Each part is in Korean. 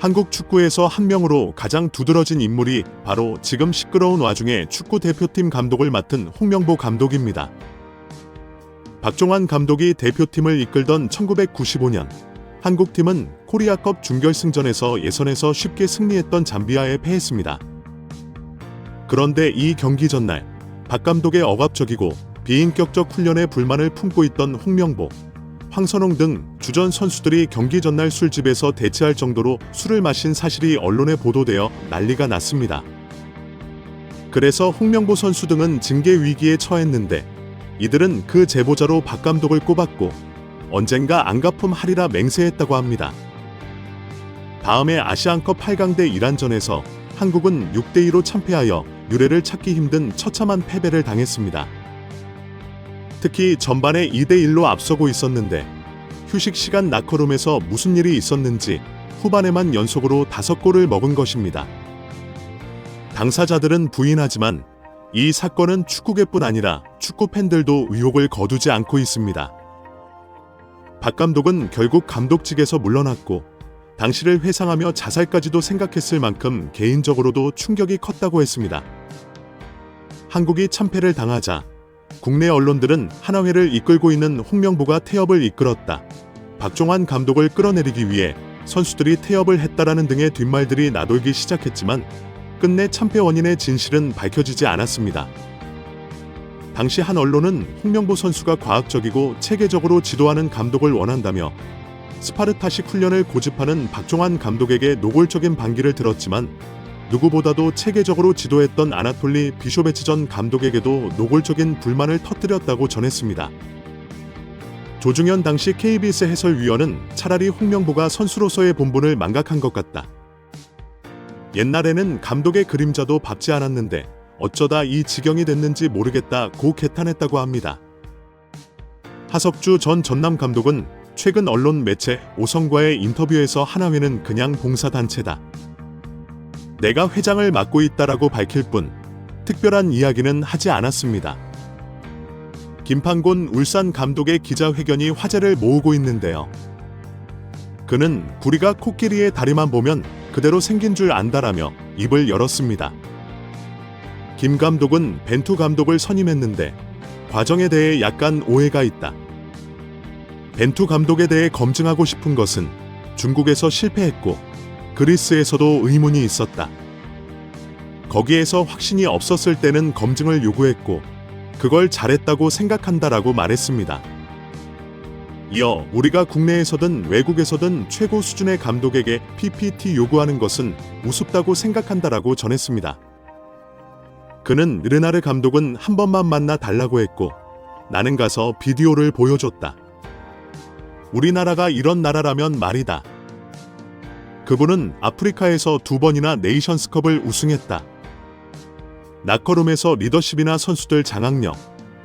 한국 축구에서 한 명으로 가장 두드러진 인물이 바로 지금 시끄러운 와중에 축구 대표팀 감독을 맡은 홍명보 감독입니다. 박종환 감독이 대표팀을 이끌던 1995년 한국팀은 코리아컵 준결승전에서 예선에서 쉽게 승리했던 잠비아에 패했습니다. 그런데 이 경기 전날 박 감독의 억압적이고 비인격적 훈련에 불만을 품고 있던 홍명보, 황선홍 등 주전 선수들이 경기 전날 술집에서 대치할 정도로 술을 마신 사실이 언론에 보도되어 난리가 났습니다. 그래서 홍명보 선수 등은 징계 위기에 처했는데 이들은 그 제보자로 박 감독을 꼽았고 언젠가 안갚음하리라 맹세했다고 합니다. 다음해 아시안컵 8강 대 이란전에서 한국은 6대2로 참패하여 유례를 찾기 힘든 처참한 패배를 당했습니다. 특히 전반에 2대1로 앞서고 있었는데 휴식 시간 라커룸에서 무슨 일이 있었는지 후반에만 연속으로 5골을 먹은 것입니다. 당사자들은 부인하지만 이 사건은 축구계뿐 아니라 축구 팬들도 의혹을 거두지 않고 있습니다. 박 감독은 결국 감독직에서 물러났고 당시를 회상하며 자살까지도 생각했을 만큼 개인적으로도 충격이 컸다고 했습니다. 한국이 참패를 당하자 국내 언론들은 하나회를 이끌고 있는 홍명보가 태업을 이끌었다, 박종환 감독을 끌어내리기 위해 선수들이 태업을 했다라는 등의 뒷말들이 나돌기 시작했지만 끝내 참패 원인의 진실은 밝혀지지 않았습니다. 당시 한 언론은 홍명보 선수가 과학적이고 체계적으로 지도하는 감독을 원한다며 스파르타식 훈련을 고집하는 박종환 감독에게 노골적인 반기를 들었지만 누구보다도 체계적으로 지도했던 아나톨리 비쇼베츠 전 감독에게도 노골적인 불만을 터뜨렸다고 전했습니다. 조중현 당시 KBS 해설위원은 차라리 홍명보가 선수로서의 본분을 망각한 것 같다. 옛날에는 감독의 그림자도 밟지 않았는데 어쩌다 이 지경이 됐는지 모르겠다고 개탄했다고 합니다. 하석주 전 전남 감독은 최근 언론 매체 오성과의 인터뷰에서 하나회는 그냥 봉사단체다, 내가 회장을 맡고 있다라고 밝힐 뿐 특별한 이야기는 하지 않았습니다. 김판곤 울산 감독의 기자회견이 화제를 모으고 있는데요. 그는 구리가 코끼리의 다리만 보면 그대로 생긴 줄 안다라며 입을 열었습니다. 김 감독은 벤투 감독을 선임했는데 과정에 대해 약간 오해가 있다. 벤투 감독에 대해 검증하고 싶은 것은 중국에서 실패했고 그리스에서도 의문이 있었다. 거기에서 확신이 없었을 때는 검증을 요구했고 그걸 잘했다고 생각한다라고 말했습니다. 이어 우리가 국내에서든 외국에서든 최고 수준의 감독에게 PPT 요구하는 것은 우습다고 생각한다라고 전했습니다. 그는 르나르 감독은 한 번만 만나 달라고 했고 나는 가서 비디오를 보여줬다. 우리나라가 이런 나라라면 말이다. 그분은 아프리카에서 2번이나 네이션스컵을 우승했다. 라커룸에서 리더십이나 선수들 장악력,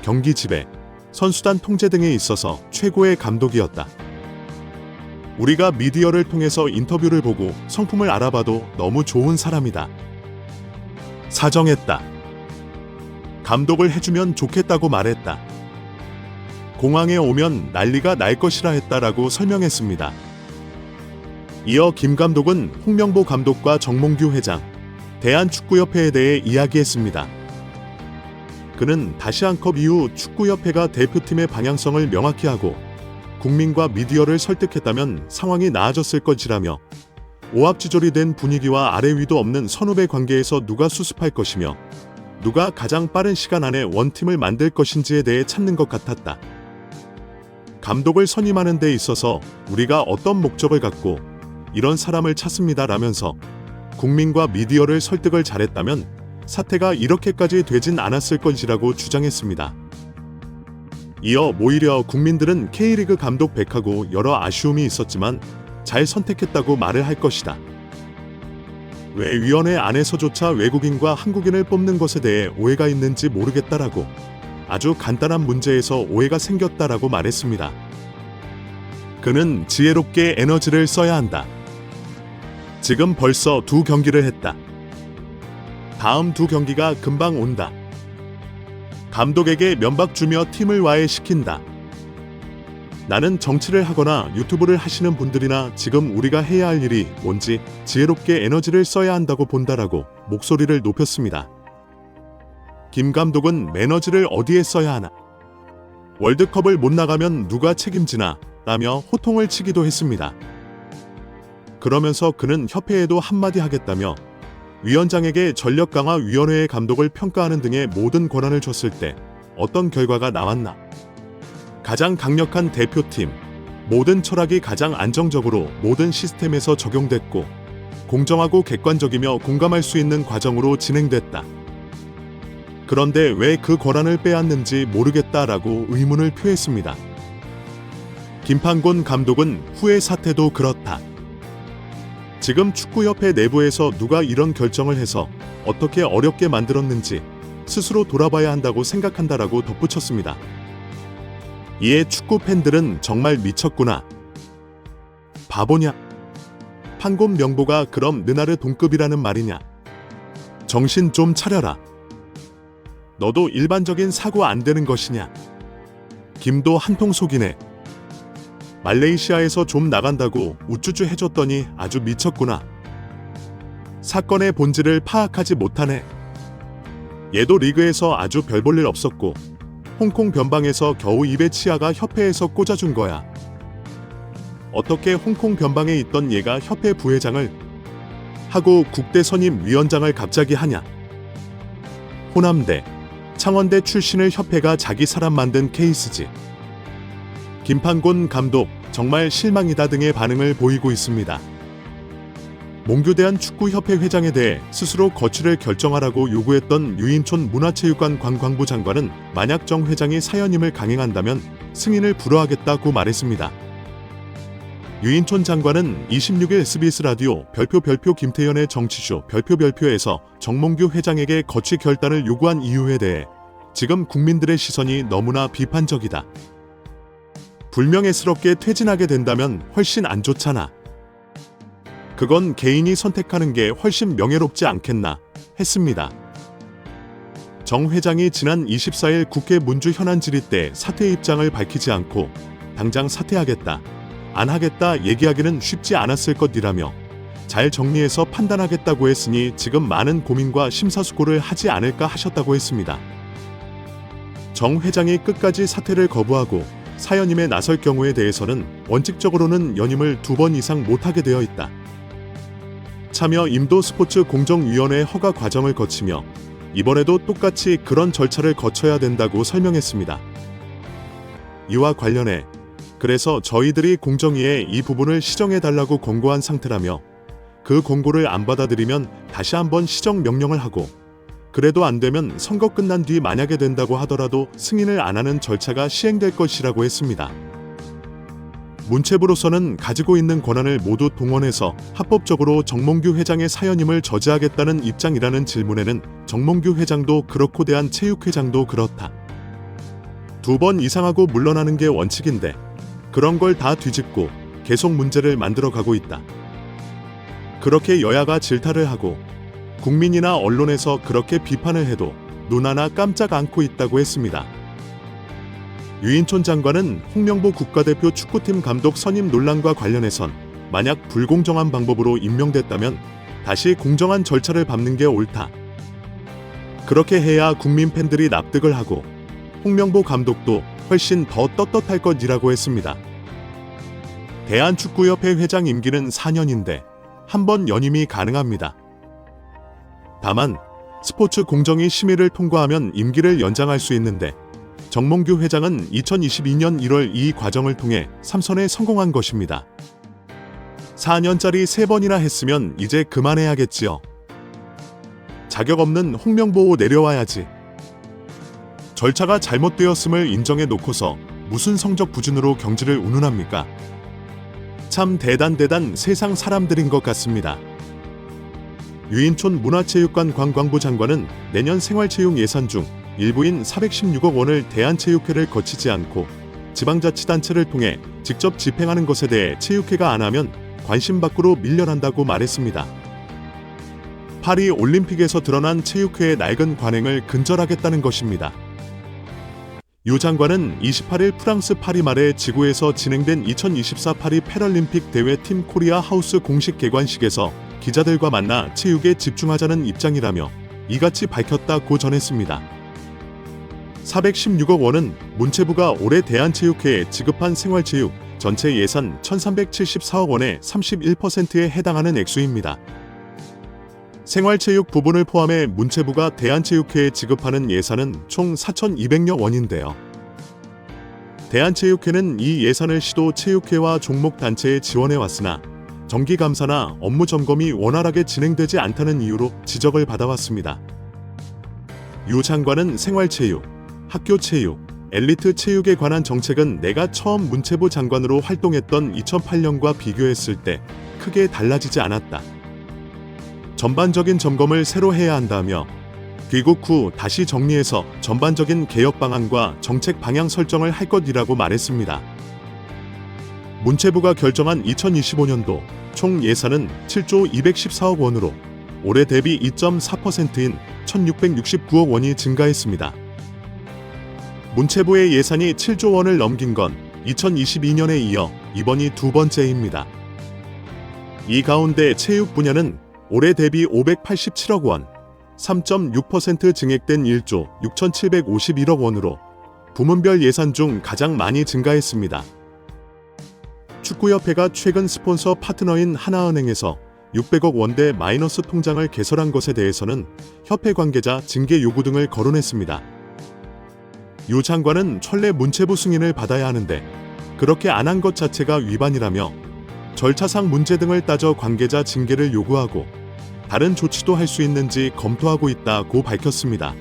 경기 지배, 선수단 통제 등에 있어서 최고의 감독이었다. 우리가 미디어를 통해서 인터뷰를 보고 성품을 알아봐도 너무 좋은 사람이다. 사정했다. 감독을 해주면 좋겠다고 말했다. 공항에 오면 난리가 날 것이라 했다라고 설명했습니다. 이어 김 감독은 홍명보 감독과 정몽규 회장, 대한축구협회에 대해 이야기했습니다. 그는 아시안컵 이후 축구협회가 대표팀의 방향성을 명확히 하고 국민과 미디어를 설득했다면 상황이 나아졌을 것이라며 오합지졸이 된 분위기와 아래 위도 없는 선후배 관계에서 누가 수습할 것이며 누가 가장 빠른 시간 안에 원팀을 만들 것인지에 대해 찾는 것 같았다. 감독을 선임하는 데 있어서 우리가 어떤 목적을 갖고 이런 사람을 찾습니다라면서 국민과 미디어를 설득을 잘했다면 사태가 이렇게까지 되진 않았을 것이라고 주장했습니다. 이어 오히려 국민들은 K리그 감독 백하고 여러 아쉬움이 있었지만 잘 선택했다고 말을 할 것이다. 왜 위원회 안에서조차 외국인과 한국인을 뽑는 것에 대해 오해가 있는지 모르겠다라고 아주 간단한 문제에서 오해가 생겼다라고 말했습니다. 그는 지혜롭게 에너지를 써야 한다. 지금 벌써 2경기를 했다. 다음 2경기가 금방 온다. 감독에게 면박 주며 팀을 와해시킨다. 나는 정치를 하거나 유튜브를 하시는 분들이나 지금 우리가 해야 할 일이 뭔지 지혜롭게 에너지를 써야 한다고 본다라고 목소리를 높였습니다. 김 감독은 매너지를 어디에 써야 하나? 월드컵을 못 나가면 누가 책임지나? 라며 호통을 치기도 했습니다. 그러면서 그는 협회에도 한마디 하겠다며 위원장에게 전력강화위원회의 감독을 평가하는 등의 모든 권한을 줬을 때 어떤 결과가 나왔나? 가장 강력한 대표팀, 모든 철학이 가장 안정적으로 모든 시스템에서 적용됐고 공정하고 객관적이며 공감할 수 있는 과정으로 진행됐다. 그런데 왜 그 권한을 빼앗는지 모르겠다라고 의문을 표했습니다. 김판곤 감독은 후의 사태도 그렇다. 지금 축구협회 내부에서 누가 이런 결정을 해서 어떻게 어렵게 만들었는지 스스로 돌아봐야 한다고 생각한다라고 덧붙였습니다. 이에 축구 팬들은 정말 미쳤구나. 바보냐? 판곤 명보가 그럼 느나르 동급이라는 말이냐? 정신 좀 차려라. 너도 일반적인 사고 안 되는 것이냐? 김도 한통 속이네. 말레이시아에서 좀 나간다고 우쭈쭈 해줬더니 아주 미쳤구나. 사건의 본질을 파악하지 못하네. 얘도 리그에서 아주 별 볼 일 없었고 홍콩 변방에서 겨우 입에 치아가 협회에서 꽂아준 거야. 어떻게 홍콩 변방에 있던 얘가 협회 부회장을 하고 국대 선임 위원장을 갑자기 하냐. 호남대, 창원대 출신을 협회가 자기 사람 만든 케이스지. 김판곤 감독 정말 실망이다 등의 반응을 보이고 있습니다. 몽규대한 축구협회 회장에 대해 스스로 거취를 결정하라고 요구했던 유인촌 문화체육관 관광부 장관은 만약 정 회장이 사연임을 강행한다면 승인을 불허하겠다고 말했습니다. 유인촌 장관은 26일 SBS 라디오 별표 김태현의 정치쇼 별표에서 정몽규 회장에게 거취 결단을 요구한 이유에 대해 지금 국민들의 시선이 너무나 비판적이다. 불명예스럽게 퇴진하게 된다면 훨씬 안 좋잖아. 그건 개인이 선택하는 게 훨씬 명예롭지 않겠나 했습니다. 정 회장이 지난 24일 국회 문주 현안 질의 때 사퇴 입장을 밝히지 않고 당장 사퇴하겠다, 안 하겠다 얘기하기는 쉽지 않았을 것이라며 잘 정리해서 판단하겠다고 했으니 지금 많은 고민과 심사숙고를 하지 않을까 하셨다고 했습니다. 정 회장이 끝까지 사퇴를 거부하고 사연임에 나설 경우에 대해서는 원칙적으로는 연임을 2번 이상 못하게 되어 있다. 참여 인도 스포츠 공정위원회 허가 과정을 거치며 이번에도 똑같이 그런 절차를 거쳐야 된다고 설명했습니다. 이와 관련해 그래서 저희들이 공정위에 이 부분을 시정해달라고 권고한 상태라며 그 권고를 안 받아들이면 다시 한번 시정 명령을 하고 그래도 안 되면 선거 끝난 뒤 만약에 된다고 하더라도 승인을 안 하는 절차가 시행될 것이라고 했습니다. 문체부로서는 가지고 있는 권한을 모두 동원해서 합법적으로 정몽규 회장의 사연임을 저지하겠다는 입장이라는 질문에는 정몽규 회장도 그렇고 대한체육회장도 그렇다. 2번 이상하고 물러나는 게 원칙인데 그런 걸 다 뒤집고 계속 문제를 만들어가고 있다. 그렇게 여야가 질타를 하고 국민이나 언론에서 그렇게 비판을 해도 눈 하나 깜짝 않고 있다고 했습니다. 유인촌 장관은 홍명보 국가대표 축구팀 감독 선임 논란과 관련해선 만약 불공정한 방법으로 임명됐다면 다시 공정한 절차를 밟는 게 옳다. 그렇게 해야 국민 팬들이 납득을 하고 홍명보 감독도 훨씬 더 떳떳할 것이라고 했습니다. 대한축구협회 회장 임기는 4년인데 한 번 연임이 가능합니다. 다만 스포츠 공정위 심의를 통과하면 임기를 연장할 수 있는데 정몽규 회장은 2022년 1월 이 과정을 통해 3선에 성공한 것입니다. 4년짜리 3번이나 했으면 이제 그만해야겠지요. 자격 없는 홍명보 내려와야지. 절차가 잘못되었음을 인정해 놓고서 무슨 성적 부준으로 경질을 운운합니까? 참 대단 세상 사람들인 것 같습니다. 유인촌 문화체육관 관광부 장관은 내년 생활체육 예산 중 일부인 416억 원을 대한체육회를 거치지 않고 지방자치단체를 통해 직접 집행하는 것에 대해 체육회가 안 하면 관심 밖으로 밀려난다고 말했습니다. 파리 올림픽에서 드러난 체육회의 낡은 관행을 근절하겠다는 것입니다. 유 장관은 28일 프랑스 파리 말에 지구에서 진행된 2024 파리 패럴림픽 대회 팀 코리아 하우스 공식 개관식에서 기자들과 만나 체육에 집중하자는 입장이라며 이같이 밝혔다고 전했습니다. 416억 원은 문체부가 올해 대한체육회에 지급한 생활체육 전체 예산 1374억 원의 31%에 해당하는 액수입니다. 생활체육 부분을 포함해 문체부가 대한체육회에 지급하는 예산은 총 4,200여 원인데요. 대한체육회는 이 예산을 시도체육회와 종목단체에 지원해왔으나 정기감사나 업무 점검이 원활하게 진행되지 않다는 이유로 지적을 받아왔습니다. 유 장관은 생활체육, 학교체육, 엘리트 체육에 관한 정책은 내가 처음 문체부 장관으로 활동했던 2008년과 비교했을 때 크게 달라지지 않았다. 전반적인 점검을 새로 해야 한다며 귀국 후 다시 정리해서 전반적인 개혁 방안과 정책 방향 설정을 할 것이라고 말했습니다. 문체부가 결정한 2025년도 총 예산은 7조 214억 원으로 올해 대비 2.4%인 1,669억 원이 증가했습니다. 문체부의 예산이 7조 원을 넘긴 건 2022년에 이어 이번이 두 번째입니다. 이 가운데 체육 분야는 올해 대비 587억 원, 3.6% 증액된 1조 6,751억 원으로 부문별 예산 중 가장 많이 증가했습니다. 축구협회가 최근 스폰서 파트너인 하나은행에서 600억 원대 마이너스 통장을 개설한 것에 대해서는 협회 관계자 징계 요구 등을 거론했습니다. 유 장관은 천례 문체부 승인을 받아야 하는데 그렇게 안 한 것 자체가 위반이라며 절차상 문제 등을 따져 관계자 징계를 요구하고 다른 조치도 할 수 있는지 검토하고 있다고 밝혔습니다.